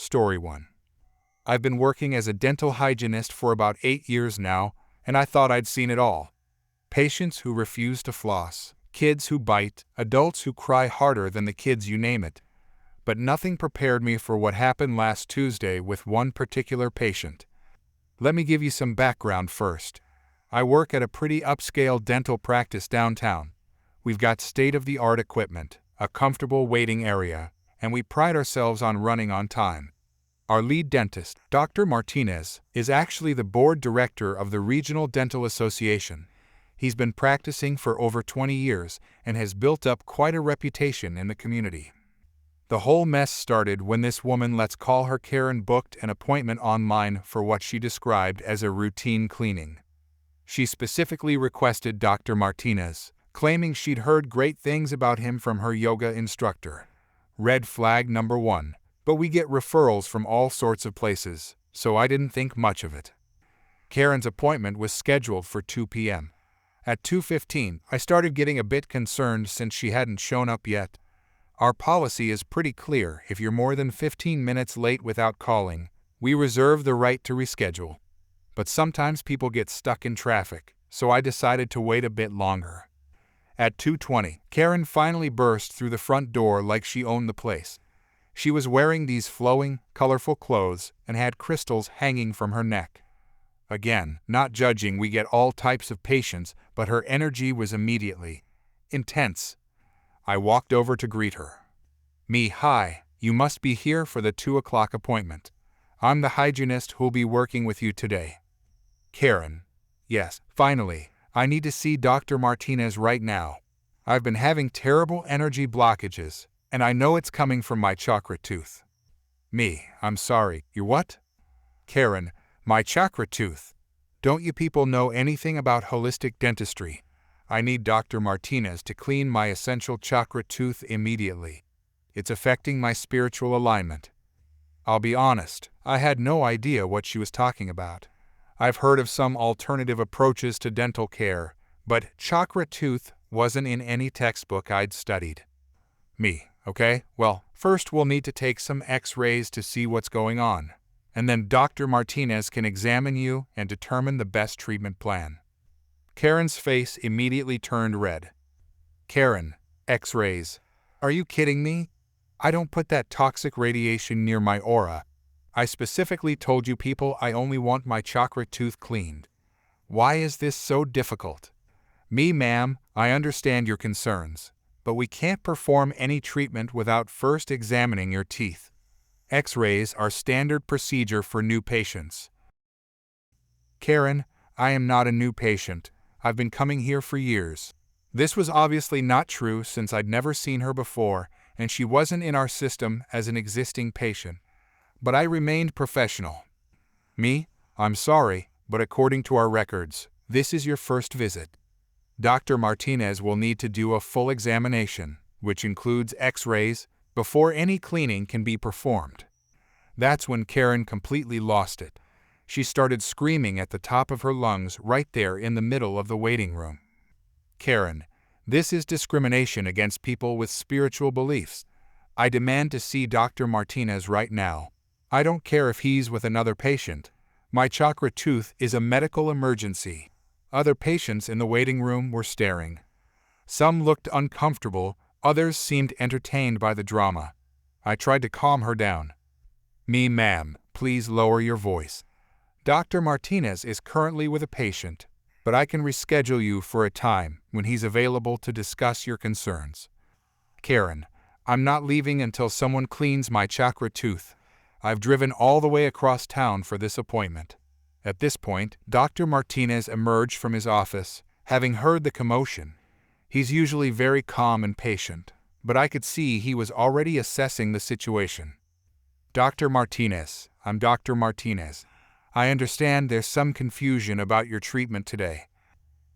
Story 1. I've been working as a dental hygienist for about 8 years now, and I thought I'd seen it all. Patients who refuse to floss, kids who bite, adults who cry harder than the kids, you name it. But nothing prepared me for what happened last Tuesday with one particular patient. Let me give you some background first. I work at a pretty upscale dental practice downtown. We've got state-of-the-art equipment, a comfortable waiting area, and we pride ourselves on running on time. Our lead dentist, Dr. Martinez, is actually the board director of the Regional Dental Association. He's been practicing for over 20 years and has built up quite a reputation in the community. The whole mess started when this woman, let's call her Karen, booked an appointment online for what she described as a routine cleaning. She specifically requested Dr. Martinez, claiming she'd heard great things about him from her yoga instructor. Red flag number 1. But we get referrals from all sorts of places, so I didn't think much of it. Karen's appointment was scheduled for 2 p.m. At 2:15, I started getting a bit concerned since she hadn't shown up yet. Our policy is pretty clear: if you're more than 15 minutes late without calling, we reserve the right to reschedule. But sometimes people get stuck in traffic, so I decided to wait a bit longer. At 2:20, Karen finally burst through the front door like she owned the place. She was wearing these flowing, colorful clothes and had crystals hanging from her neck. Again, not judging, we get all types of patients, but her energy was immediately intense. I walked over to greet her. Hi, you must be here for the 2 o'clock appointment. I'm the hygienist who'll be working with you today. Karen. Yes, finally. I need to see Dr. Martinez right now. I've been having terrible energy blockages, and I know it's coming from my chakra tooth. I'm sorry, your what? Karen, my chakra tooth. Don't you people know anything about holistic dentistry? I need Dr. Martinez to clean my essential chakra tooth immediately. It's affecting my spiritual alignment. I'll be honest, I had no idea what she was talking about. I've heard of some alternative approaches to dental care, but chakra tooth wasn't in any textbook I'd studied. Okay, well, first we'll need to take some x-rays to see what's going on, and then Dr. Martinez can examine you and determine the best treatment plan. Karen's face immediately turned red. Karen, x-rays? Are you kidding me? I don't put that toxic radiation near my aura. I specifically told you people I only want my chakra tooth cleaned. Why is this so difficult? Ma'am, I understand your concerns, but we can't perform any treatment without first examining your teeth. X-rays are standard procedure for new patients. Karen, I am not a new patient. I've been coming here for years. This was obviously not true since I'd never seen her before, and she wasn't in our system as an existing patient. But I remained professional. I'm sorry, but according to our records, this is your first visit. Dr. Martinez will need to do a full examination, which includes x-rays, before any cleaning can be performed. That's when Karen completely lost it. She started screaming at the top of her lungs right there in the middle of the waiting room. Karen, this is discrimination against people with spiritual beliefs. I demand to see Dr. Martinez right now. I don't care if he's with another patient. My chakra tooth is a medical emergency. Other patients in the waiting room were staring. Some looked uncomfortable, others seemed entertained by the drama. I tried to calm her down. Ma'am, please lower your voice. Dr. Martinez is currently with a patient, but I can reschedule you for a time when he's available to discuss your concerns. Karen, I'm not leaving until someone cleans my chakra tooth. I've driven all the way across town for this appointment. At this point, Dr. Martinez emerged from his office, having heard the commotion. He's usually very calm and patient, but I could see he was already assessing the situation. Dr. Martinez, I'm Dr. Martinez. I understand there's some confusion about your treatment today.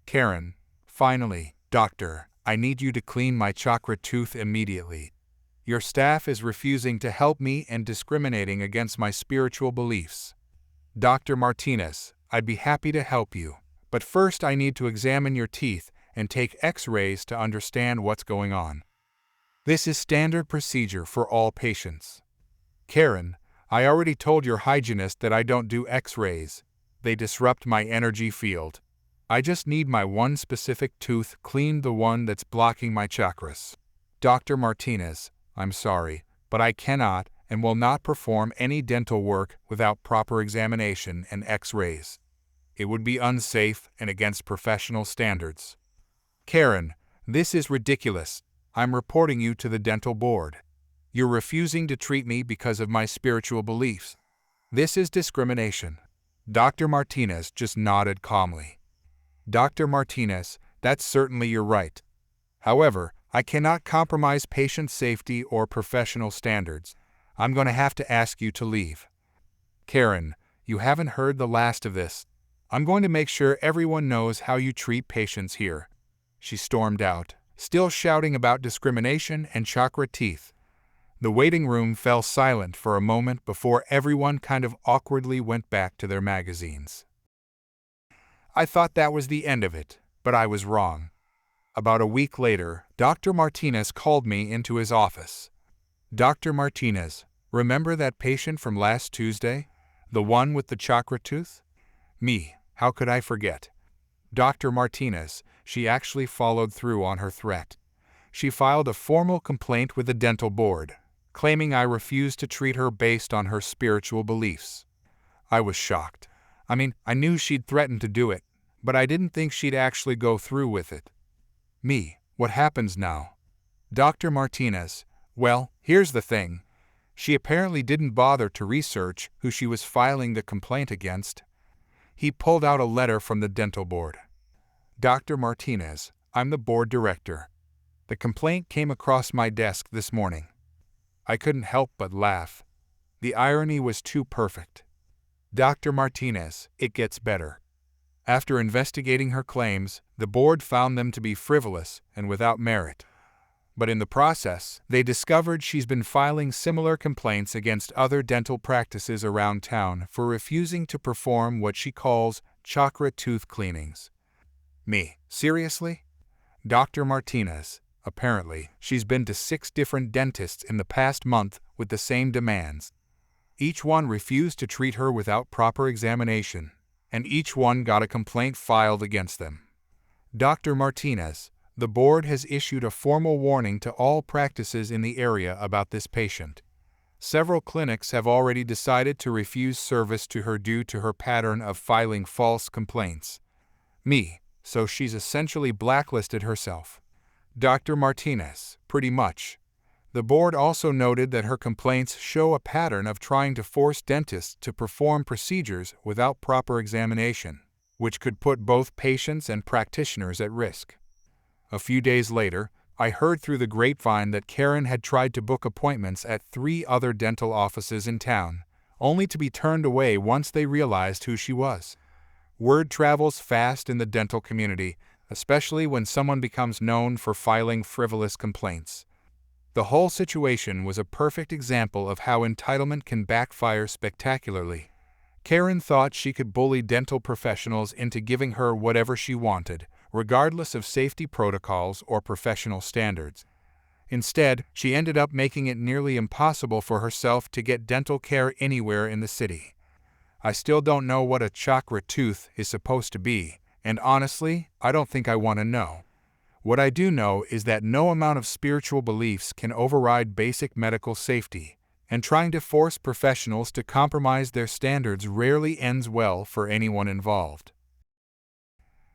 Karen, finally, doctor, I need you to clean my chakra tooth immediately. Your staff is refusing to help me and discriminating against my spiritual beliefs. Dr. Martinez, I'd be happy to help you, but first I need to examine your teeth and take x-rays to understand what's going on. This is standard procedure for all patients. Karen, I already told your hygienist that I don't do X-rays. They disrupt my energy field. I just need my one specific tooth cleaned, the one that's blocking my chakras. Dr. Martinez, I'm sorry, but I cannot and will not perform any dental work without proper examination and X-rays. It would be unsafe and against professional standards. Karen, this is ridiculous. I'm reporting you to the dental board. You're refusing to treat me because of my spiritual beliefs. This is discrimination. Dr. Martinez just nodded calmly. Dr. Martinez, that's certainly your right. However, I cannot compromise patient safety or professional standards. I'm going to have to ask you to leave. Karen, you haven't heard the last of this. I'm going to make sure everyone knows how you treat patients here. She stormed out, still shouting about discrimination and chakra teeth. The waiting room fell silent for a moment before everyone kind of awkwardly went back to their magazines. I thought that was the end of it, but I was wrong. About a week later, Dr. Martinez called me into his office. Dr. Martinez, remember that patient from last Tuesday? The one with the chakra tooth? Me, how could I forget? Dr. Martinez, she actually followed through on her threat. She filed a formal complaint with the dental board, claiming I refused to treat her based on her spiritual beliefs. I was shocked. I knew she'd threatened to do it, but I didn't think she'd actually go through with it. Me, what happens now? Dr. Martinez, well, here's the thing. She apparently didn't bother to research who she was filing the complaint against. He pulled out a letter from the dental board. Dr. Martinez, I'm the board director. The complaint came across my desk this morning. I couldn't help but laugh. The irony was too perfect. Dr. Martinez, it gets better. After investigating her claims, the board found them to be frivolous and without merit. But in the process, they discovered she's been filing similar complaints against other dental practices around town for refusing to perform what she calls chakra tooth cleanings. Me, seriously? Dr. Martinez, apparently, she's been to 6 different dentists in the past month with the same demands. Each one refused to treat her without proper examination, and each one got a complaint filed against them. Dr. Martinez, the board has issued a formal warning to all practices in the area about this patient. Several clinics have already decided to refuse service to her due to her pattern of filing false complaints. Me, so she's essentially blacklisted herself. Dr. Martinez, pretty much. The board also noted that her complaints show a pattern of trying to force dentists to perform procedures without proper examination, which could put both patients and practitioners at risk. A few days later, I heard through the grapevine that Karen had tried to book appointments at 3 other dental offices in town, only to be turned away once they realized who she was. Word travels fast in the dental community, especially when someone becomes known for filing frivolous complaints. The whole situation was a perfect example of how entitlement can backfire spectacularly. Karen thought she could bully dental professionals into giving her whatever she wanted, regardless of safety protocols or professional standards. Instead, she ended up making it nearly impossible for herself to get dental care anywhere in the city. I still don't know what a chakra tooth is supposed to be, and honestly, I don't think I want to know. What I do know is that no amount of spiritual beliefs can override basic medical safety, and trying to force professionals to compromise their standards rarely ends well for anyone involved.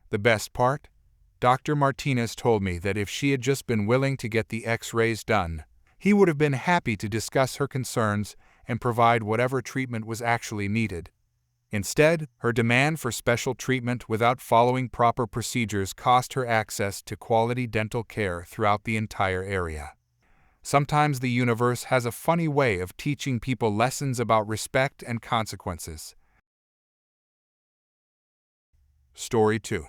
The best part? Dr. Martinez told me that if she had just been willing to get the X-rays done, he would have been happy to discuss her concerns and provide whatever treatment was actually needed. Instead, her demand for special treatment without following proper procedures cost her access to quality dental care throughout the entire area. Sometimes the universe has a funny way of teaching people lessons about respect and consequences. Story 2.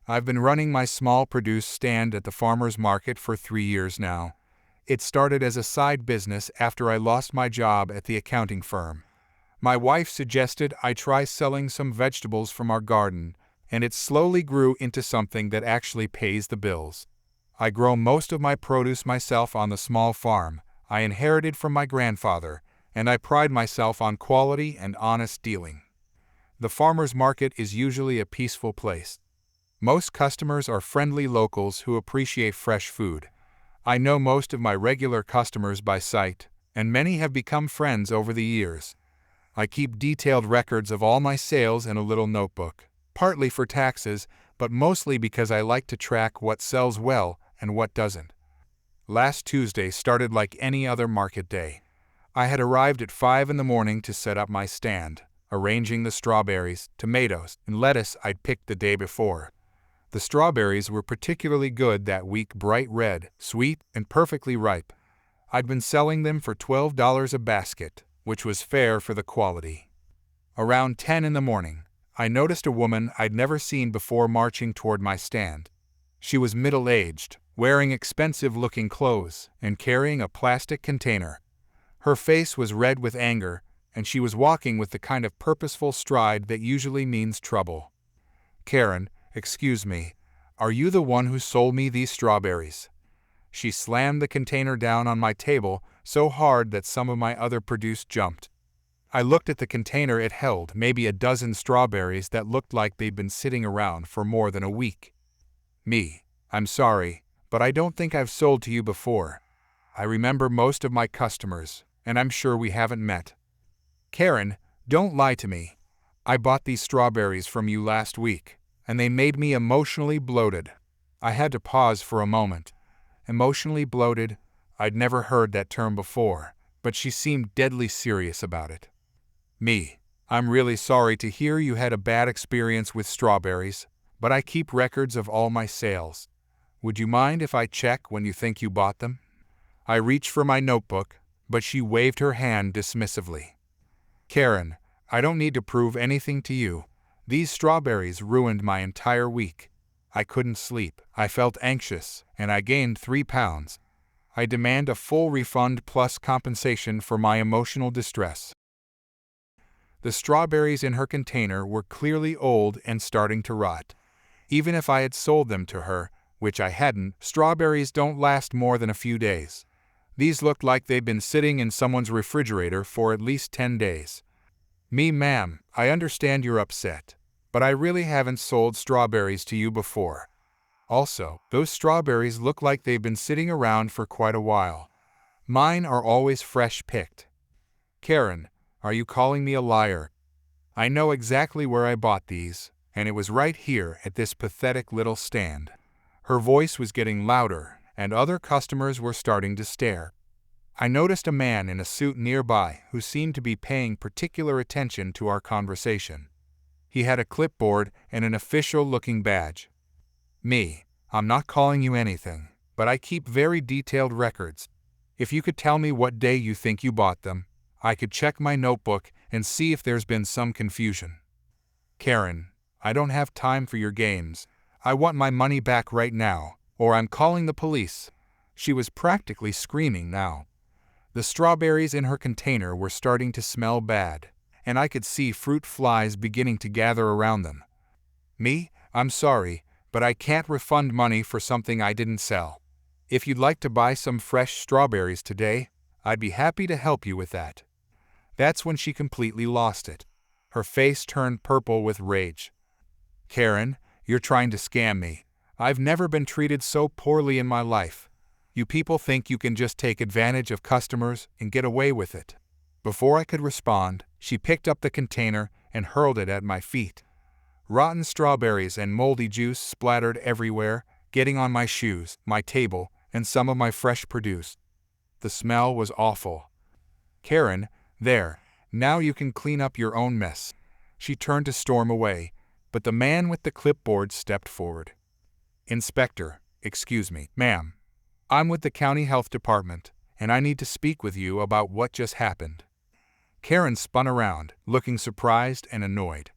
I've been running my small produce stand at the farmer's market for 3 years now. It started as a side business after I lost my job at the accounting firm. My wife suggested I try selling some vegetables from our garden, and it slowly grew into something that actually pays the bills. I grow most of my produce myself on the small farm I inherited from my grandfather, and I pride myself on quality and honest dealing. The farmer's market is usually a peaceful place. Most customers are friendly locals who appreciate fresh food. I know most of my regular customers by sight, and many have become friends over the years. I keep detailed records of all my sales in a little notebook, partly for taxes, but mostly because I like to track what sells well and what doesn't. Last Tuesday started like any other market day. I had arrived at 5 in the morning to set up my stand, arranging the strawberries, tomatoes, and lettuce I'd picked the day before. The strawberries were particularly good that week, bright red, sweet, and perfectly ripe. I'd been selling them for $12 a basket, which was fair for the quality. Around 10 in the morning, I noticed a woman I'd never seen before marching toward my stand. She was middle-aged, wearing expensive-looking clothes, and carrying a plastic container. Her face was red with anger, and she was walking with the kind of purposeful stride that usually means trouble. "Karen, excuse me, are you the one who sold me these strawberries?" She slammed the container down on my table so hard that some of my other produce jumped. I looked at the container it held, maybe a dozen strawberries that looked like they'd been sitting around for more than a week. "I'm sorry, but I don't think I've sold to you before. I remember most of my customers, and I'm sure we haven't met." "Karen, don't lie to me. I bought these strawberries from you last week, and they made me emotionally bloated." I had to pause for a moment. Emotionally bloated? I'd never heard that term before, but she seemed deadly serious about it. "I'm really sorry to hear you had a bad experience with strawberries, but I keep records of all my sales. Would you mind if I check when you think you bought them?" I reached for my notebook, but she waved her hand dismissively. "Karen, I don't need to prove anything to you. These strawberries ruined my entire week. I couldn't sleep, I felt anxious, and I gained 3 pounds. I demand a full refund plus compensation for my emotional distress." The strawberries in her container were clearly old and starting to rot. Even if I had sold them to her, which I hadn't, strawberries don't last more than a few days. These looked like they'd been sitting in someone's refrigerator for at least 10 days. "Ma'am, I understand you're upset, but I really haven't sold strawberries to you before. Also, those strawberries look like they've been sitting around for quite a while. Mine are always fresh picked." "Karen, are you calling me a liar? I know exactly where I bought these, and it was right here at this pathetic little stand." Her voice was getting louder, and other customers were starting to stare. I noticed a man in a suit nearby who seemed to be paying particular attention to our conversation. He had a clipboard and an official-looking badge. "I'm not calling you anything, but I keep very detailed records. If you could tell me what day you think you bought them, I could check my notebook and see if there's been some confusion." "Karen, I don't have time for your games. I want my money back right now, or I'm calling the police." She was practically screaming now. The strawberries in her container were starting to smell bad, and I could see fruit flies beginning to gather around them. "I'm sorry, but I can't refund money for something I didn't sell. If you'd like to buy some fresh strawberries today, I'd be happy to help you with that." That's when she completely lost it. Her face turned purple with rage. "Karen, you're trying to scam me. I've never been treated so poorly in my life. You people think you can just take advantage of customers and get away with it." Before I could respond, she picked up the container and hurled it at my feet. Rotten strawberries and moldy juice splattered everywhere, getting on my shoes, my table, and some of my fresh produce. The smell was awful. "Karen, there, now you can clean up your own mess." She turned to storm away, but the man with the clipboard stepped forward. "Inspector, excuse me, ma'am. I'm with the county health department, and I need to speak with you about what just happened." Karen spun around, looking surprised and annoyed.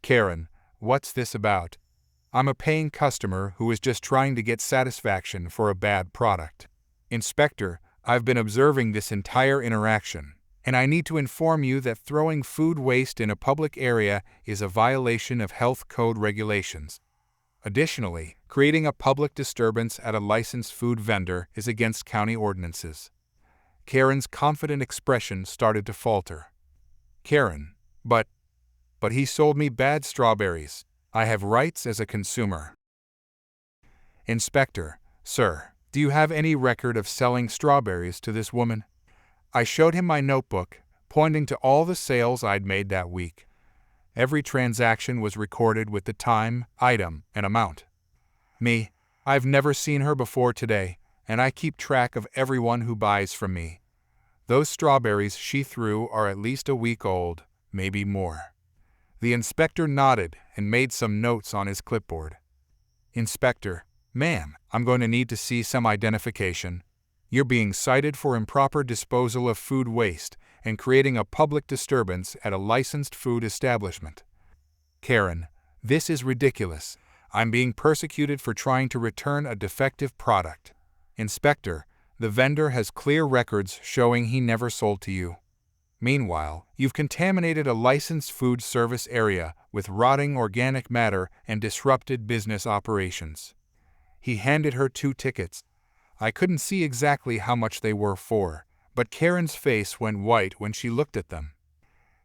"Karen, what's this about? I'm a paying customer who is just trying to get satisfaction for a bad product." "Inspector, I've been observing this entire interaction, and I need to inform you that throwing food waste in a public area is a violation of health code regulations. Additionally, creating a public disturbance at a licensed food vendor is against county ordinances. Karen's confident expression started to falter. Karen, but he sold me bad strawberries. I have rights as a consumer. Inspector, sir, do you have any record of selling strawberries to this woman? I showed him my notebook, pointing to all the sales I'd made that week. Every transaction was recorded with the time, item, and amount. Me, I've never seen her before today, and I keep track of everyone who buys from me. Those strawberries she threw are at least a week old, maybe more. The inspector nodded and made some notes on his clipboard. Inspector, ma'am, I'm going to need to see some identification. You're being cited for improper disposal of food waste and creating a public disturbance at a licensed food establishment. Karen, this is ridiculous. I'm being persecuted for trying to return a defective product. Inspector, the vendor has clear records showing he never sold to you. Meanwhile, you've contaminated a licensed food service area with rotting organic matter and disrupted business operations. He handed her 2 tickets. I couldn't see exactly how much they were for, but Karen's face went white when she looked at them.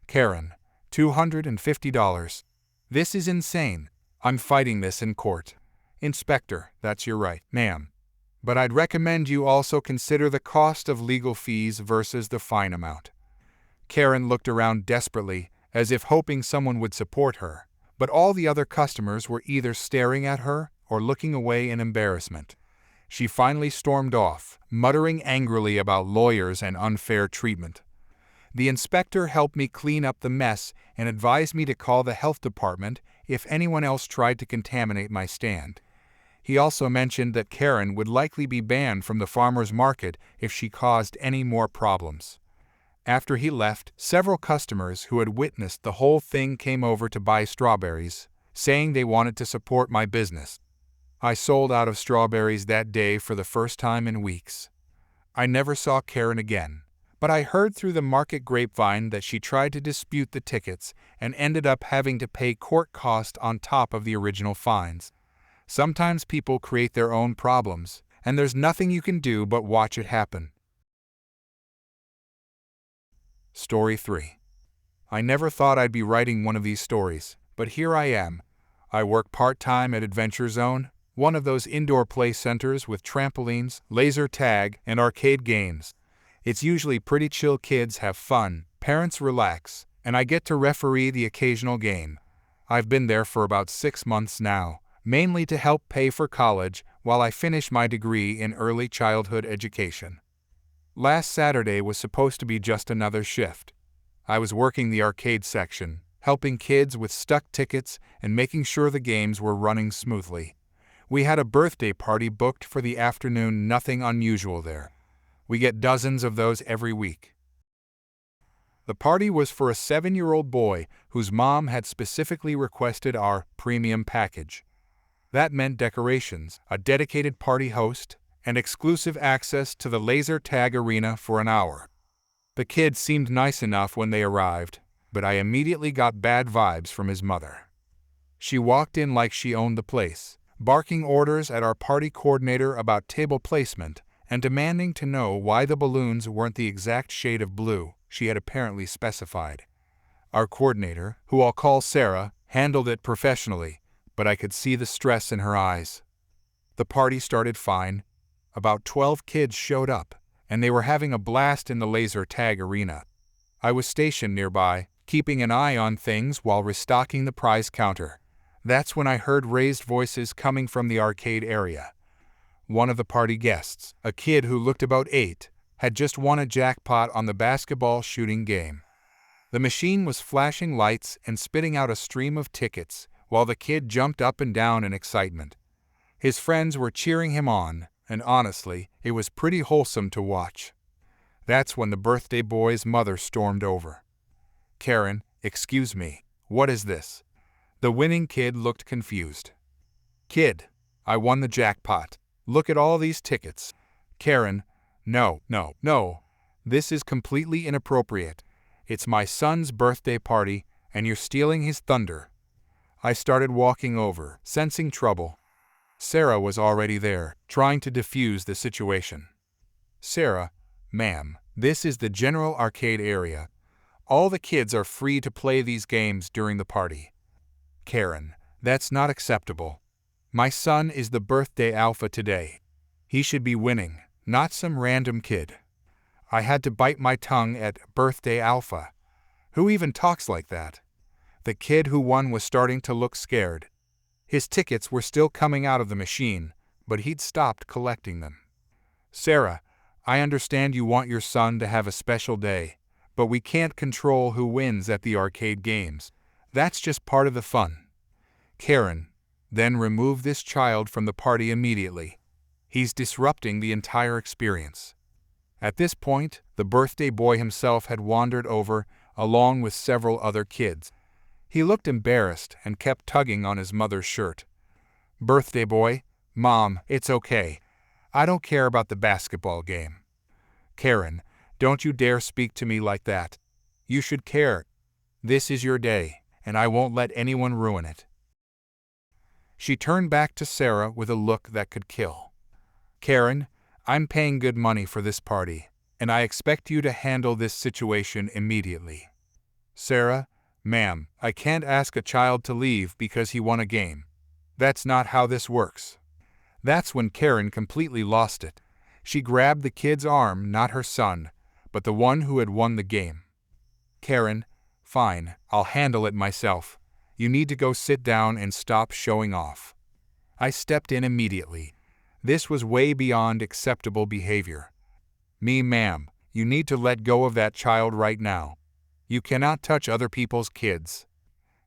Karen, $250. This is insane. I'm fighting this in court. Inspector, that's your right, ma'am. But I'd recommend you also consider the cost of legal fees versus the fine amount. Karen looked around desperately, as if hoping someone would support her, but all the other customers were either staring at her or looking away in embarrassment. She finally stormed off, muttering angrily about lawyers and unfair treatment. The inspector helped me clean up the mess and advised me to call the health department if anyone else tried to contaminate my stand. He also mentioned that Karen would likely be banned from the farmer's market if she caused any more problems. After he left, several customers who had witnessed the whole thing came over to buy strawberries, saying they wanted to support my business. I sold out of strawberries that day for the first time in weeks. I never saw Karen again, but I heard through the market grapevine that she tried to dispute the tickets and ended up having to pay court costs on top of the original fines. Sometimes people create their own problems, and there's nothing you can do but watch it happen. Story 3. I never thought I'd be writing one of these stories, but here I am. I work part-time at Adventure Zone, one of those indoor play centers with trampolines, laser tag, and arcade games. It's usually pretty chill. Kids have fun, parents relax, and I get to referee the occasional game. I've been there for about 6 months now, mainly to help pay for college while I finish my degree in early childhood education. Last Saturday was supposed to be just another shift. I was working the arcade section, helping kids with stuck tickets and making sure the games were running smoothly. We had a birthday party booked for the afternoon, nothing unusual there. We get dozens of those every week. The party was for a 7-year-old boy whose mom had specifically requested our premium package. That meant decorations, a dedicated party host, and exclusive access to the laser tag arena for an hour. The kid seemed nice enough when they arrived, but I immediately got bad vibes from his mother. She walked in like she owned the place, barking orders at our party coordinator about table placement and demanding to know why the balloons weren't the exact shade of blue she had apparently specified. Our coordinator, who I'll call Sarah, handled it professionally, but I could see the stress in her eyes. The party started fine. About 12 kids showed up, and they were having a blast in the laser tag arena. I was stationed nearby, keeping an eye on things while restocking the prize counter. That's when I heard raised voices coming from the arcade area. One of the party guests, a kid who looked about 8, had just won a jackpot on the basketball shooting game. The machine was flashing lights and spitting out a stream of tickets, while the kid jumped up and down in excitement. His friends were cheering him on, and honestly, it was pretty wholesome to watch. That's when the birthday boy's mother stormed over. Karen, excuse me, what is this? The winning kid looked confused. Kid, I won the jackpot. Look at all these tickets. Karen, no. This is completely inappropriate. It's my son's birthday party, and you're stealing his thunder. I started walking over, sensing trouble. Sarah was already there, trying to defuse the situation. Sarah, ma'am, This is the general arcade area. All the kids are free to play these games during the party. Karen, that's not acceptable. My son is the birthday alpha today. He should be winning, not some random kid. I had to bite my tongue at birthday alpha. Who even talks like that? The kid who won was starting to look scared. His tickets were still coming out of the machine, but he'd stopped collecting them. Sarah, I understand you want your son to have a special day, but we can't control who wins at the arcade games. That's just part of the fun. Karen, then remove this child from the party immediately. He's disrupting the entire experience. At this point, the birthday boy himself had wandered over, along with several other kids. He looked embarrassed and kept tugging on his mother's shirt. Birthday boy, Mom, it's okay. I don't care about the basketball game. Karen, don't you dare speak to me like that. You should care. This is your day, and I won't let anyone ruin it. She turned back to Sarah with a look that could kill. Karen, I'm paying good money for this party, and I expect you to handle this situation immediately. Sarah, ma'am, I can't ask a child to leave because he won a game. That's not how this works. That's when Karen completely lost it. She grabbed the kid's arm, not her son, but the one who had won the game. Karen, fine, I'll handle it myself. You need to go sit down and stop showing off. I stepped in immediately. This was way beyond acceptable behavior. Ma'am, you need to let go of that child right now. You cannot touch other people's kids.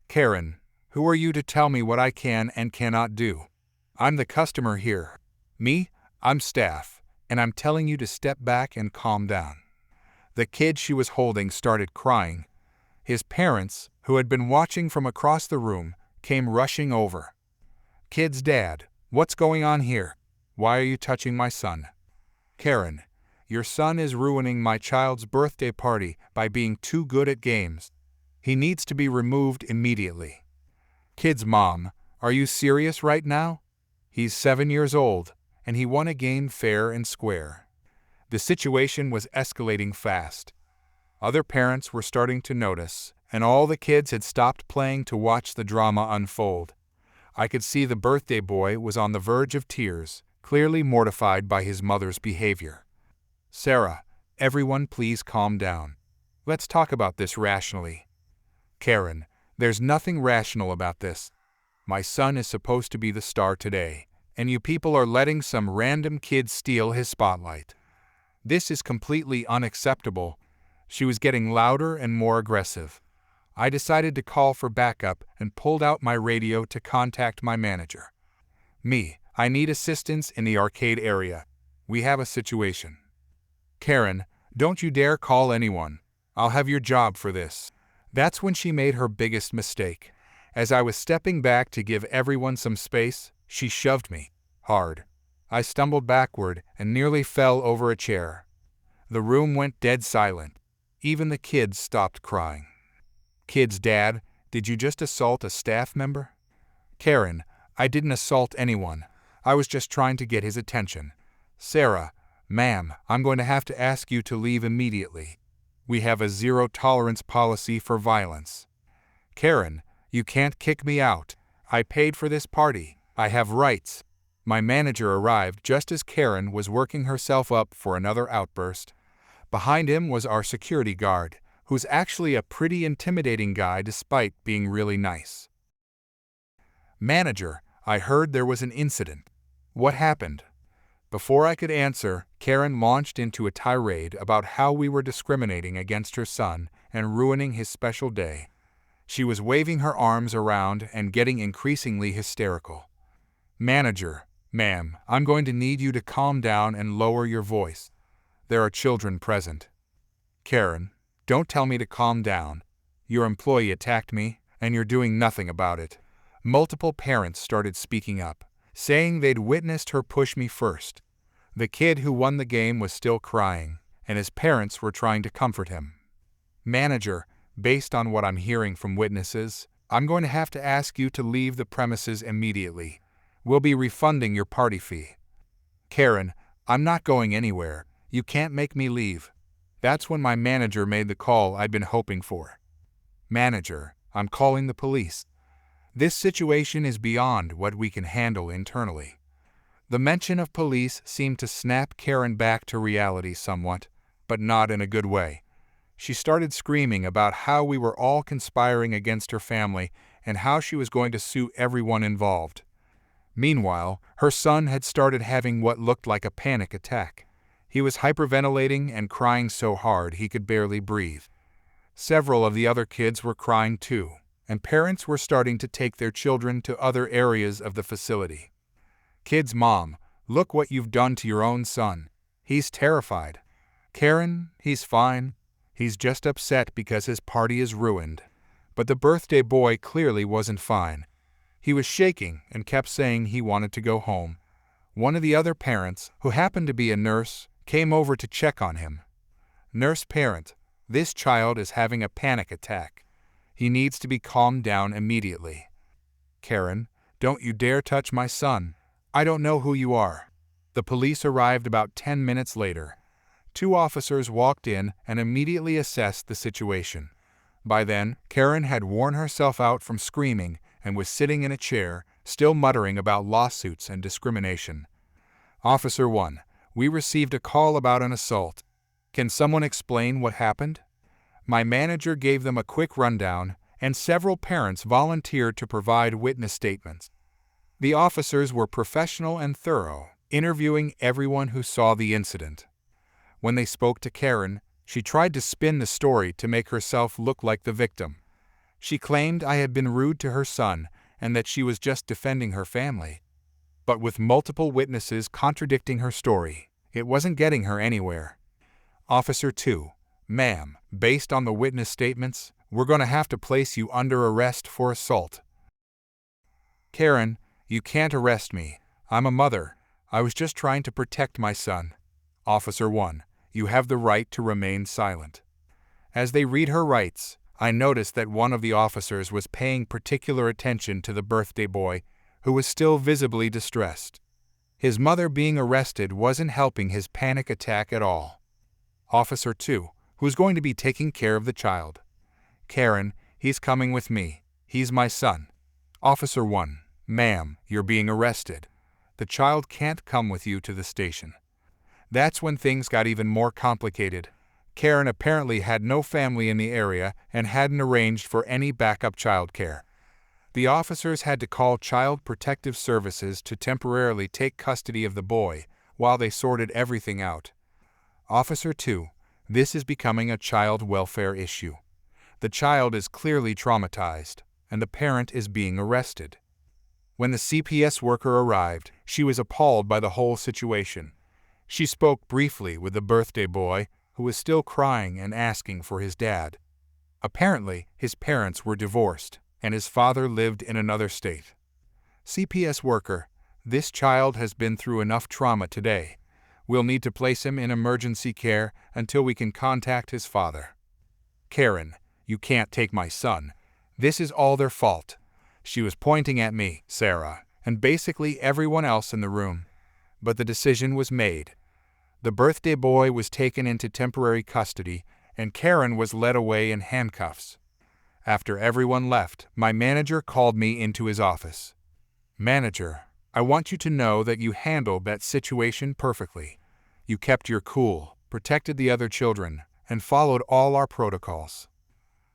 Karen, who are you to tell me what I can and cannot do? I'm the customer here. Me, I'm staff, and I'm telling you to step back and calm down. The kid she was holding started crying. His parents, who had been watching from across the room, came rushing over. Kid's dad, what's going on here? Why are you touching my son? Karen, your son is ruining my child's birthday party by being too good at games. He needs to be removed immediately. Kid's mom, are you serious right now? He's 7 years old, and he won a game fair and square. The situation was escalating fast. Other parents were starting to notice, and all the kids had stopped playing to watch the drama unfold. I could see the birthday boy was on the verge of tears, clearly mortified by his mother's behavior. Sarah, everyone please calm down. Let's talk about this rationally. Karen, there's nothing rational about this. My son is supposed to be the star today, and you people are letting some random kid steal his spotlight. This is completely unacceptable. She was getting louder and more aggressive. I decided to call for backup and pulled out my radio to contact my manager. I need assistance in the arcade area. We have a situation. Karen, don't you dare call anyone. I'll have your job for this. That's when she made her biggest mistake. As I was stepping back to give everyone some space, she shoved me hard. I stumbled backward and nearly fell over a chair. The room went dead silent. Even the kids stopped crying. Kid's dad, did you just assault a staff member? Karen, I didn't assault anyone. I was just trying to get his attention. Sarah, ma'am, I'm going to have to ask you to leave immediately. We have a zero-tolerance policy for violence. Karen, you can't kick me out. I paid for this party. I have rights. My manager arrived just as Karen was working herself up for another outburst. Behind him was our security guard, who's actually a pretty intimidating guy despite being really nice. Manager, I heard there was an incident. What happened? Before I could answer, Karen launched into a tirade about how we were discriminating against her son and ruining his special day. She was waving her arms around and getting increasingly hysterical. Manager, ma'am, I'm going to need you to calm down and lower your voice. There are children present. Karen, don't tell me to calm down. Your employee attacked me, and you're doing nothing about it. Multiple parents started speaking up, saying they'd witnessed her push me first. The kid who won the game was still crying, and his parents were trying to comfort him. Manager, based on what I'm hearing from witnesses, I'm going to have to ask you to leave the premises immediately. We'll be refunding your party fee. Karen, I'm not going anywhere. You can't make me leave. That's when my manager made the call I'd been hoping for. "Manager, I'm calling the police. This situation is beyond what we can handle internally." The mention of police seemed to snap Karen back to reality somewhat, but not in a good way. She started screaming about how we were all conspiring against her family and how she was going to sue everyone involved. Meanwhile, her son had started having what looked like a panic attack. He was hyperventilating and crying so hard he could barely breathe. Several of the other kids were crying too, and parents were starting to take their children to other areas of the facility. "Kid's mom, look what you've done to your own son. He's terrified." "Karen, he's fine. He's just upset because his party is ruined." But the birthday boy clearly wasn't fine. He was shaking and kept saying he wanted to go home. One of the other parents, who happened to be a nurse, came over to check on him. "Nurse parent, this child is having a panic attack. He needs to be calmed down immediately." "Karen, don't you dare touch my son. I don't know who you are." The police arrived about 10 minutes later. 2 officers walked in and immediately assessed the situation. By then, Karen had worn herself out from screaming and was sitting in a chair, still muttering about lawsuits and discrimination. "Officer 1, we received a call about an assault. Can someone explain what happened?" My manager gave them a quick rundown, and several parents volunteered to provide witness statements. The officers were professional and thorough, interviewing everyone who saw the incident. When they spoke to Karen, she tried to spin the story to make herself look like the victim. She claimed I had been rude to her son and that she was just defending her family. But with multiple witnesses contradicting her story, it wasn't getting her anywhere. "Officer 2, ma'am, based on the witness statements, we're going to have to place you under arrest for assault." "Karen, you can't arrest me. I'm a mother. I was just trying to protect my son." "Officer 1, you have the right to remain silent." As they read her rights, I noticed that one of the officers was paying particular attention to the birthday boy, who was still visibly distressed. His mother being arrested wasn't helping his panic attack at all. "Officer 2, who's going to be taking care of the child?" "Karen, he's coming with me. He's my son." "Officer 1, ma'am, you're being arrested. The child can't come with you to the station." That's when things got even more complicated. Karen apparently had no family in the area and hadn't arranged for any backup childcare. The officers had to call Child Protective Services to temporarily take custody of the boy while they sorted everything out. "Officer 2, this is becoming a child welfare issue. The child is clearly traumatized, and the parent is being arrested." When the CPS worker arrived, she was appalled by the whole situation. She spoke briefly with the birthday boy, who was still crying and asking for his dad. Apparently, his parents were divorced, and his father lived in another state. "CPS worker, this child has been through enough trauma today. We'll need to place him in emergency care until we can contact his father." "Karen, you can't take my son. This is all their fault." She was pointing at me, Sarah, and basically everyone else in the room. But the decision was made. The birthday boy was taken into temporary custody, and Karen was led away in handcuffs. After everyone left, my manager called me into his office. "Manager, I want you to know that you handled that situation perfectly. You kept your cool, protected the other children, and followed all our protocols."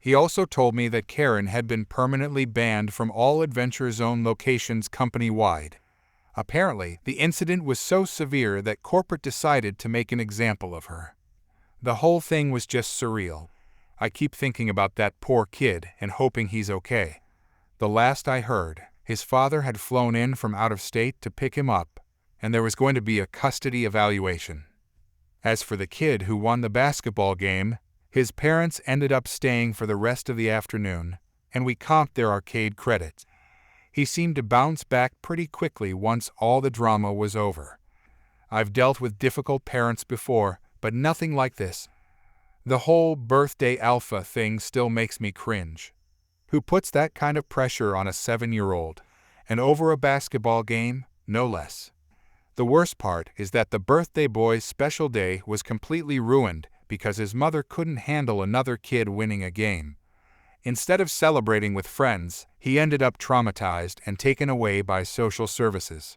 He also told me that Karen had been permanently banned from all Adventure Zone locations company-wide. Apparently, the incident was so severe that corporate decided to make an example of her. The whole thing was just surreal. I keep thinking about that poor kid and hoping he's okay. The last I heard, his father had flown in from out of state to pick him up, and there was going to be a custody evaluation. As for the kid who won the basketball game, his parents ended up staying for the rest of the afternoon, and we comped their arcade credits. He seemed to bounce back pretty quickly once all the drama was over. I've dealt with difficult parents before, but nothing like this. The whole birthday alpha thing still makes me cringe. Who puts that kind of pressure on a 7-year-old? And over a basketball game, no less. The worst part is that the birthday boy's special day was completely ruined because his mother couldn't handle another kid winning a game. Instead of celebrating with friends, he ended up traumatized and taken away by social services.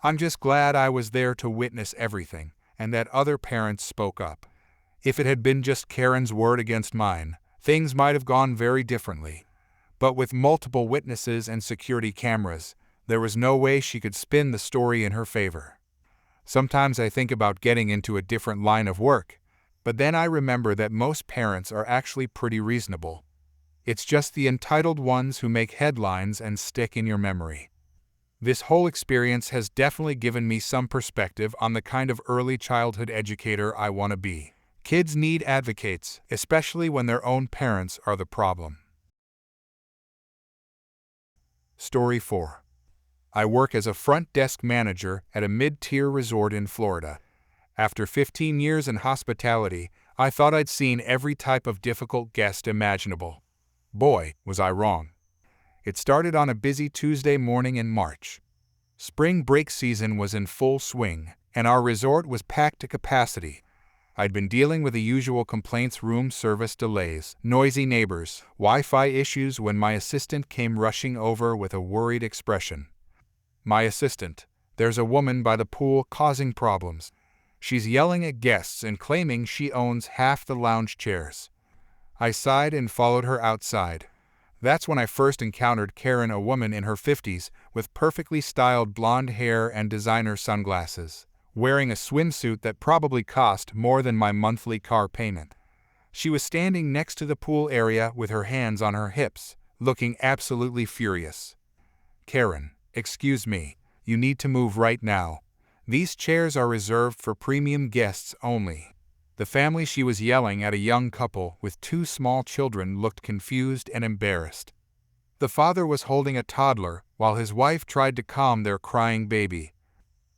I'm just glad I was there to witness everything, and that other parents spoke up. If it had been just Karen's word against mine, things might have gone very differently. But with multiple witnesses and security cameras, there was no way she could spin the story in her favor. Sometimes I think about getting into a different line of work, but then I remember that most parents are actually pretty reasonable. It's just the entitled ones who make headlines and stick in your memory. This whole experience has definitely given me some perspective on the kind of early childhood educator I want to be. Kids need advocates, especially when their own parents are the problem. Story 4. I work as a front desk manager at a mid-tier resort in Florida. After 15 years in hospitality, I thought I'd seen every type of difficult guest imaginable. Boy, was I wrong. It started on a busy Tuesday morning in March. Spring break season was in full swing, and our resort was packed to capacity. I'd been dealing with the usual complaints: room service delays, noisy neighbors, Wi-Fi issues, when my assistant came rushing over with a worried expression. My assistant, there's a woman by the pool causing problems. She's yelling at guests and claiming she owns half the lounge chairs. I sighed and followed her outside. That's when I first encountered Karen, a woman in her 50s with perfectly styled blonde hair and designer sunglasses, wearing a swimsuit that probably cost more than my monthly car payment. She was standing next to the pool area with her hands on her hips, looking absolutely furious. Karen, excuse me, you need to move right now. These chairs are reserved for premium guests only. The family she was yelling at, a young couple with 2 small children, looked confused and embarrassed. The father was holding a toddler while his wife tried to calm their crying baby.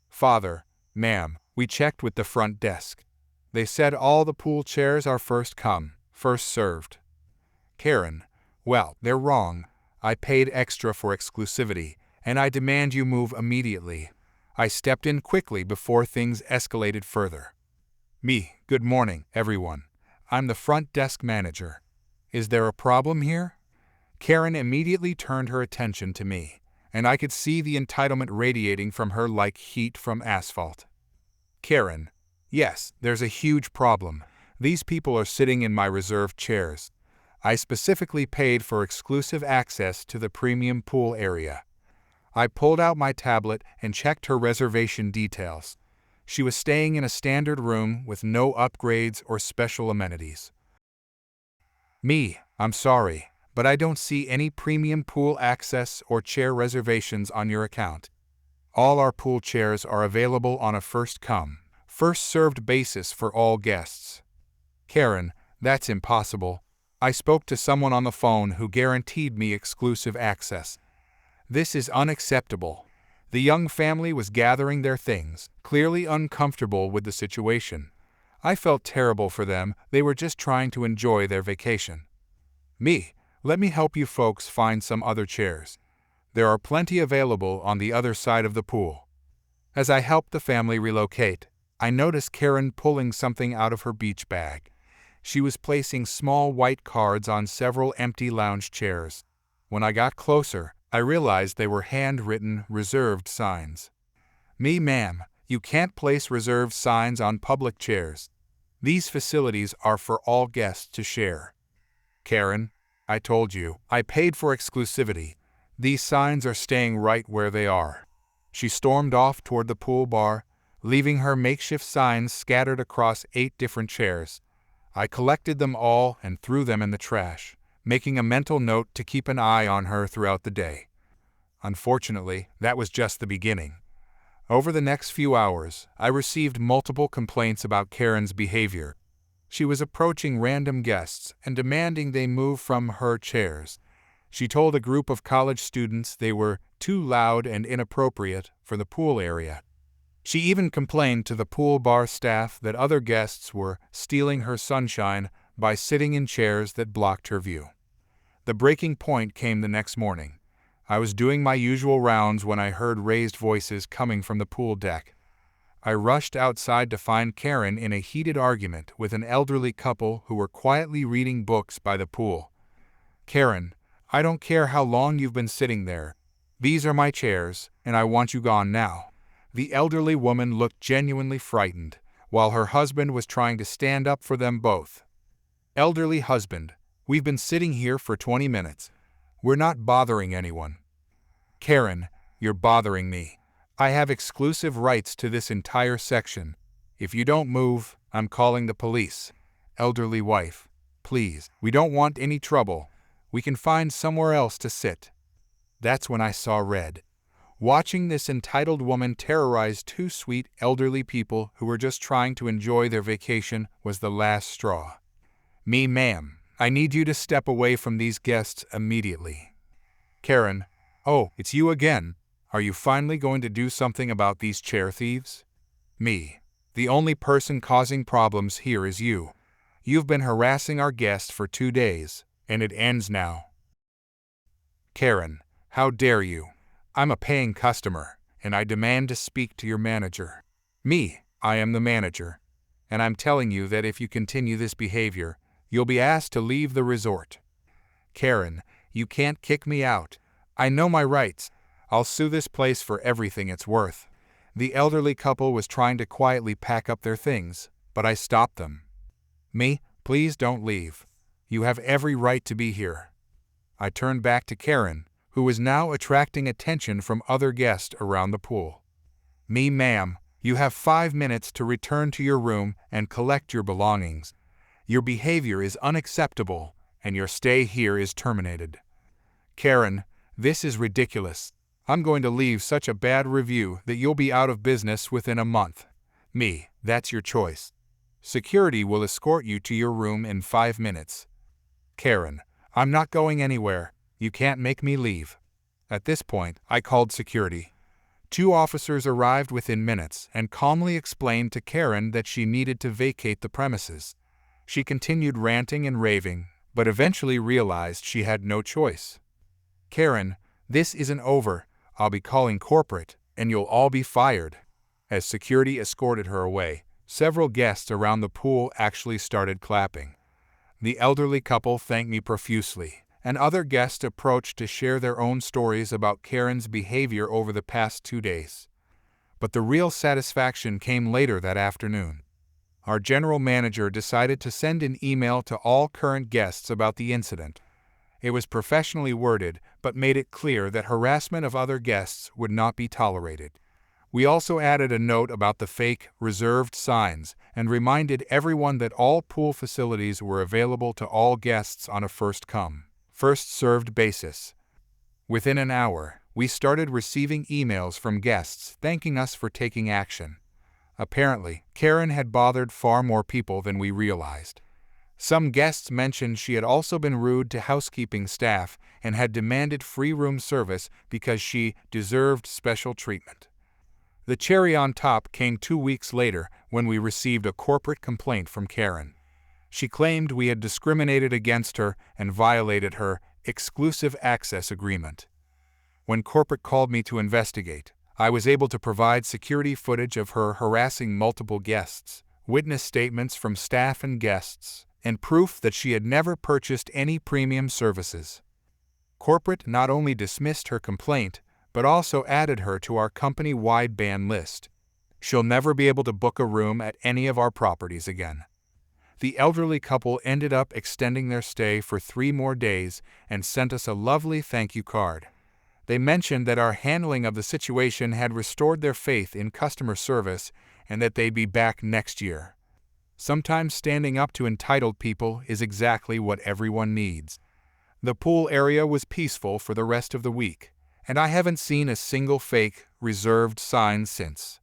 Father, ma'am, we checked with the front desk. They said all the pool chairs are first come, first served. Karen, well, they're wrong. I paid extra for exclusivity, and I demand you move immediately. I stepped in quickly before things escalated further. Me, good morning, everyone. I'm the front desk manager. Is there a problem here? Karen immediately turned her attention to me, and I could see the entitlement radiating from her like heat from asphalt. Karen, yes, there's a huge problem. These people are sitting in my reserved chairs. I specifically paid for exclusive access to the premium pool area. I pulled out my tablet and checked her reservation details. She was staying in a standard room with no upgrades or special amenities. Me, I'm sorry, but I don't see any premium pool access or chair reservations on your account. All our pool chairs are available on a first-come, first-served basis for all guests. Karen, that's impossible. I spoke to someone on the phone who guaranteed me exclusive access. This is unacceptable. The young family was gathering their things, clearly uncomfortable with the situation. I felt terrible for them. They were just trying to enjoy their vacation. Me, let me help you folks find some other chairs. There are plenty available on the other side of the pool. As I helped the family relocate, I noticed Karen pulling something out of her beach bag. She was placing small white cards on several empty lounge chairs. When I got closer, I realized they were handwritten, reserved signs. Me, ma'am, you can't place reserved signs on public chairs. These facilities are for all guests to share. Karen, I told you, I paid for exclusivity. These signs are staying right where they are. She stormed off toward the pool bar, leaving her makeshift signs scattered across 8 different chairs. I collected them all and threw them in the trash, making a mental note to keep an eye on her throughout the day. Unfortunately, that was just the beginning. Over the next few hours, I received multiple complaints about Karen's behavior. She was approaching random guests and demanding they move from her chairs. She told a group of college students they were too loud and inappropriate for the pool area. She even complained to the pool bar staff that other guests were stealing her sunshine by sitting in chairs that blocked her view. The breaking point came the next morning. I was doing my usual rounds when I heard raised voices coming from the pool deck. I rushed outside to find Karen in a heated argument with an elderly couple who were quietly reading books by the pool. "Karen, I don't care how long you've been sitting there. These are my chairs, and I want you gone now." The elderly woman looked genuinely frightened, while her husband was trying to stand up for them both. "Elderly husband, we've been sitting here for 20 minutes. We're not bothering anyone." "Karen, you're bothering me. I have exclusive rights to this entire section. If you don't move, I'm calling the police." "Elderly wife, please, we don't want any trouble. We can find somewhere else to sit." That's when I saw red. Watching this entitled woman terrorize two sweet elderly people who were just trying to enjoy their vacation was the last straw. "Ma'am, I need you to step away from these guests immediately." "Karen, oh, it's you again. Are you finally going to do something about these chair thieves?" "Me. The only person causing problems here is you. You've been harassing our guests for 2 days, and it ends now." "Karen, how dare you? I'm a paying customer, and I demand to speak to your manager." "Me, I am the manager, and I'm telling you that if you continue this behavior, you'll be asked to leave the resort." "Karen, you can't kick me out. I know my rights. I'll sue this place for everything it's worth." The elderly couple was trying to quietly pack up their things, but I stopped them. "Me, please don't leave. You have every right to be here." I turned back to Karen, who was now attracting attention from other guests around the pool. "Ma'am, you have 5 minutes to return to your room and collect your belongings. Your behavior is unacceptable, and your stay here is terminated." "Karen, this is ridiculous. I'm going to leave such a bad review that you'll be out of business within a month." "Me, that's your choice. Security will escort you to your room in 5 minutes." "Karen, I'm not going anywhere. You can't make me leave." At this point, I called security. 2 officers arrived within minutes and calmly explained to Karen that she needed to vacate the premises. She continued ranting and raving, but eventually realized she had no choice. "Karen, this isn't over. I'll be calling corporate, and you'll all be fired." As security escorted her away, several guests around the pool actually started clapping. The elderly couple thanked me profusely, and other guests approached to share their own stories about Karen's behavior over the past 2 days. But the real satisfaction came later that afternoon. Our general manager decided to send an email to all current guests about the incident. It was professionally worded, but made it clear that harassment of other guests would not be tolerated. We also added a note about the fake, reserved signs and reminded everyone that all pool facilities were available to all guests on a first-come, first-served basis. Within an hour, we started receiving emails from guests thanking us for taking action. Apparently, Karen had bothered far more people than we realized. Some guests mentioned she had also been rude to housekeeping staff and had demanded free room service because she deserved special treatment. The cherry on top came 2 weeks later when we received a corporate complaint from Karen. She claimed we had discriminated against her and violated her exclusive access agreement. When corporate called me to investigate, I was able to provide security footage of her harassing multiple guests, witness statements from staff and guests, and proof that she had never purchased any premium services. Corporate not only dismissed her complaint, but also added her to our company-wide ban list. She'll never be able to book a room at any of our properties again. The elderly couple ended up extending their stay for 3 more days and sent us a lovely thank you card. They mentioned that our handling of the situation had restored their faith in customer service and that they'd be back next year. Sometimes standing up to entitled people is exactly what everyone needs. The pool area was peaceful for the rest of the week, and I haven't seen a single fake, reserved sign since.